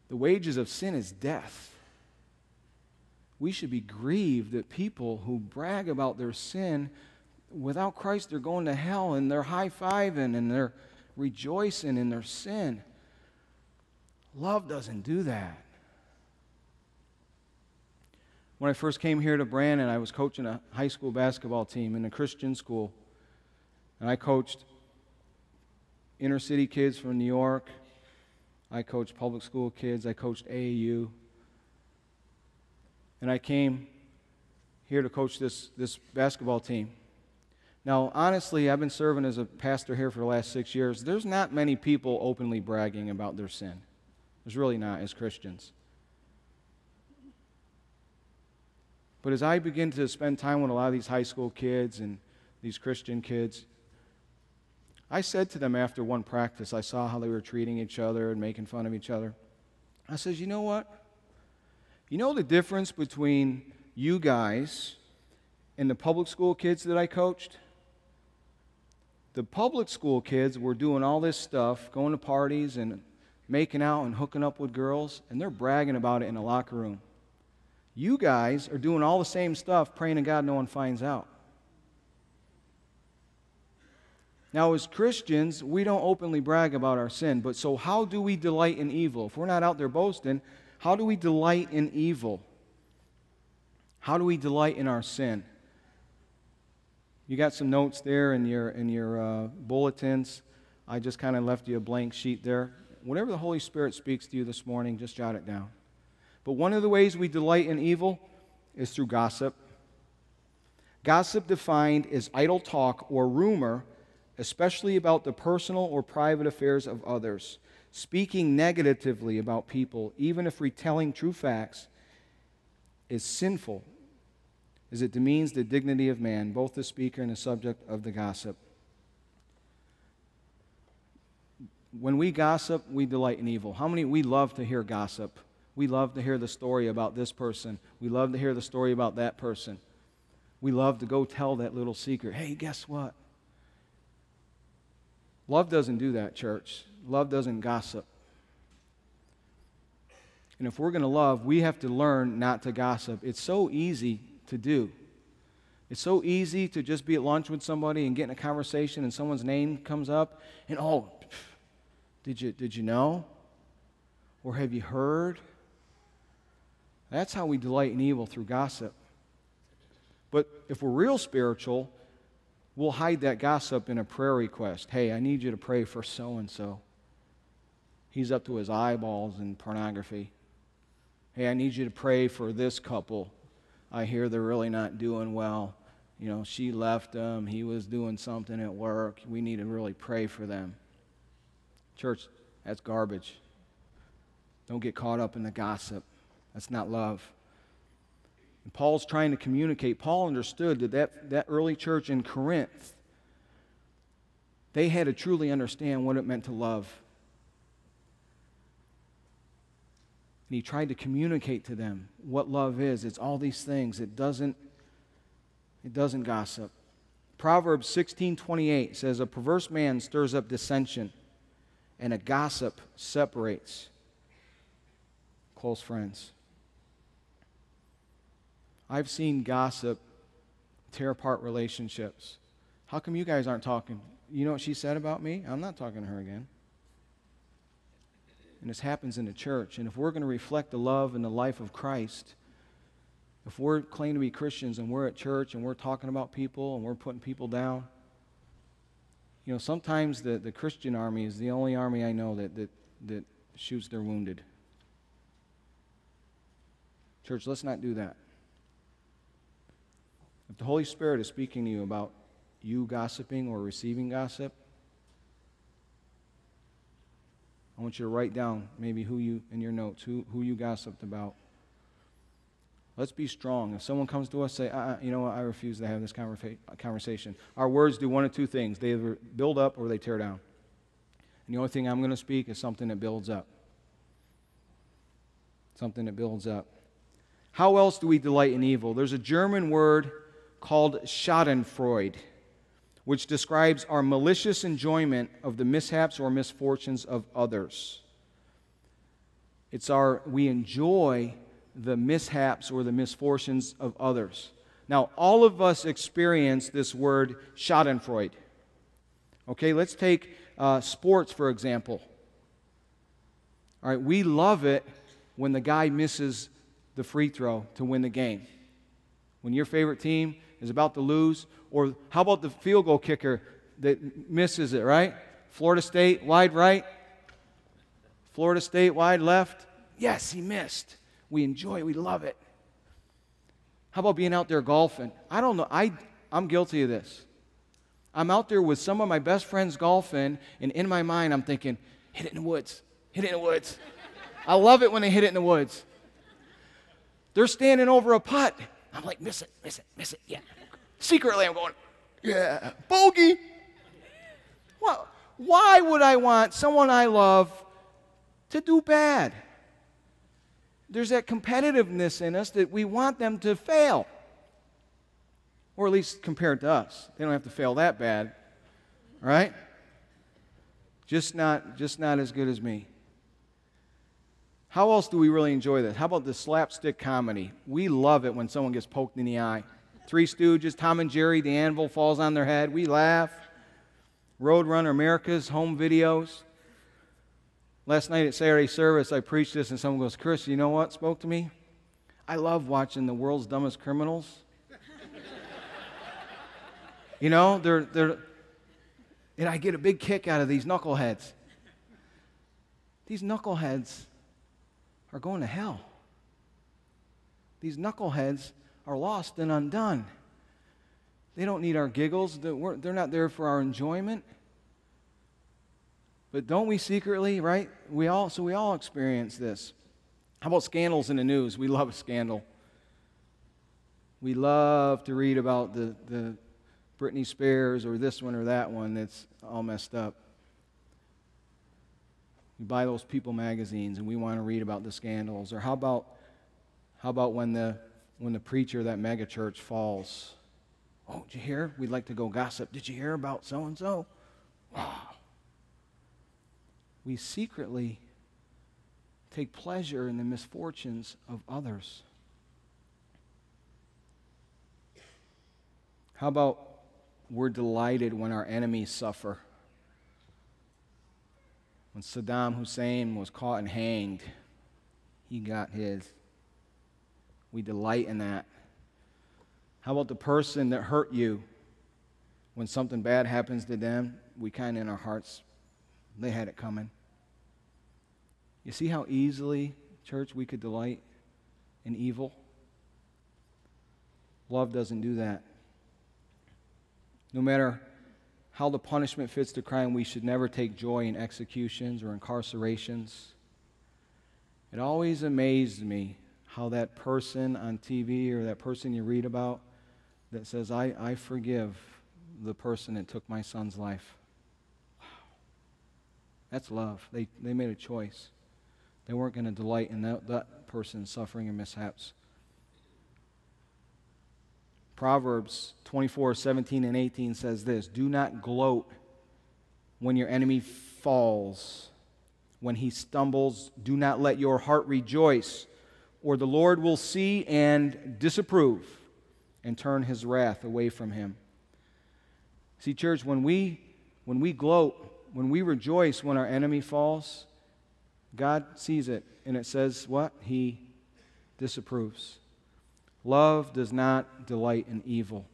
The wages of sin is death. We should be grieved that people who brag about their sin, without Christ, they're going to hell, and they're high-fiving and they're rejoicing in their sin. Love doesn't do that. When I first came here to Brandon, I was coaching a high school basketball team in a Christian school. And I coached inner city kids from New York. I coached public school kids. I coached AAU. And I came here to coach this basketball team. Now, honestly, I've been serving as a pastor here for the last 6 years. There's not many people openly bragging about their sin. There's really not, as Christians. But as I begin to spend time with a lot of these high school kids and these Christian kids, I said to them after one practice, I saw how they were treating each other and making fun of each other. I said, you know what? You know the difference between you guys and the public school kids that I coached? The public school kids were doing all this stuff, going to parties and making out and hooking up with girls, and they're bragging about it in the locker room. You guys are doing all the same stuff, praying to God no one finds out. Now, as Christians, we don't openly brag about our sin, but so how do we delight in evil? If we're not out there boasting, how do we delight in evil? How do we delight in our sin? You got some notes there in your bulletins. I just kind of left you a blank sheet there. Whatever the Holy Spirit speaks to you this morning, just jot it down. But one of the ways we delight in evil is through gossip. Gossip defined is idle talk or rumor, especially about the personal or private affairs of others. Speaking negatively about people, even if retelling true facts, is sinful, as it demeans the dignity of man, both the speaker and the subject of the gossip. When we gossip, we delight in evil. How many? We love to hear gossip. We love to hear the story about this person. We love to hear the story about that person. We love to go tell that little secret. Hey, guess what? Love doesn't do that, church. Love doesn't gossip. And if we're going to love, we have to learn not to gossip. It's so easy to do. It's so easy to just be at lunch with somebody and get in a conversation and someone's name comes up and, oh, did you know? Or have you heard? That's how we delight in evil, through gossip. But if we're real spiritual, we'll hide that gossip in a prayer request. Hey, I need you to pray for so-and-so. He's up to his eyeballs in pornography. Hey, I need you to pray for this couple. I hear they're really not doing well. You know, she left him. He was doing something at work. We need to really pray for them. Church, that's garbage. Don't get caught up in the gossip. That's not love. And Paul's trying to communicate. Paul understood that early church in Corinth, they had to truly understand what it meant to love. And he tried to communicate to them what love is. It's all these things. It doesn't gossip. Proverbs 16:28 says, a perverse man stirs up dissension, and a gossip separates close friends. I've seen gossip tear apart relationships. How come you guys aren't talking? You know what she said about me? I'm not talking to her again. And this happens in the church. And if we're going to reflect the love and the life of Christ, if we're claiming to be Christians and we're at church and we're talking about people and we're putting people down, you know, sometimes the Christian army is the only army I know that shoots their wounded. Church, let's not do that. If the Holy Spirit is speaking to you about you gossiping or receiving gossip, I want you to write down maybe in your notes, who you gossiped about. Let's be strong. If someone comes to us, say, you know what, I refuse to have this conversation. Our words do one of two things. They either build up or they tear down. And the only thing I'm going to speak is something that builds up. Something that builds up. How else do we delight in evil? There's a German word called Schadenfreude, which describes our malicious enjoyment of the mishaps or misfortunes of others. We enjoy the mishaps or the misfortunes of others. Now, all of us experience this word schadenfreude. Okay, let's take sports, for example. All right, we love it when the guy misses the free throw to win the game. When your favorite team is about to lose, or how about the field goal kicker that misses it, right? Florida State, wide right. Florida State, wide left. Yes, he missed. We enjoy it. We love it. How about being out there golfing? I don't know. I'm guilty of this. I'm out there with some of my best friends golfing, and in my mind I'm thinking, hit it in the woods. Hit it in the woods. I love it when they hit it in the woods. They're standing over a putt. I'm like, miss it, miss it, miss it. Yeah. Secretly I'm going, yeah, bogey. Well, why would I want someone I love to do bad? There's that competitiveness in us that we want them to fail. Or at least compared to us. They don't have to fail that bad. Right? Just not as good as me. How else do we really enjoy this? How about the slapstick comedy? We love it when someone gets poked in the eye. Three Stooges, Tom and Jerry, the anvil falls on their head. We laugh. Roadrunner, America's Home Videos. Last night at Saturday service, I preached this, and someone goes, Chris, you know what spoke to me? I love watching The World's Dumbest Criminals. You know, and I get a big kick out of these knuckleheads. These knuckleheads are going to hell. These knuckleheads are lost and undone. They don't need our giggles. They're not there for our enjoyment. But don't we secretly, right? We all experience this. How about scandals in the news? We love a scandal. We love to read about the Britney Spears or this one or that one that's all messed up. We buy those People magazines and we want to read about the scandals. Or how about when the preacher of that mega church falls? Oh, did you hear? We'd like to go gossip. Did you hear about so and so? Wow. We secretly take pleasure in the misfortunes of others. How about we're delighted when our enemies suffer? When Saddam Hussein was caught and hanged, he got his. We delight in that. How about the person that hurt you? When something bad happens to them, we kind of in our hearts, they had it coming. You see how easily, church, we could delight in evil? Love doesn't do that. No matter how the punishment fits the crime, we should never take joy in executions or incarcerations. It always amazed me how that person on TV or that person you read about that says, I forgive the person that took my son's life. Wow. That's love. They made a choice. They weren't going to delight in that person's suffering and mishaps. Proverbs 24:17 and 18 says this, do not gloat when your enemy falls. When he stumbles, do not let your heart rejoice, or the Lord will see and disapprove and turn his wrath away from him. See, church, when we gloat, when we rejoice when our enemy falls, God sees it, and it says what? He disapproves. Love does not delight in evil.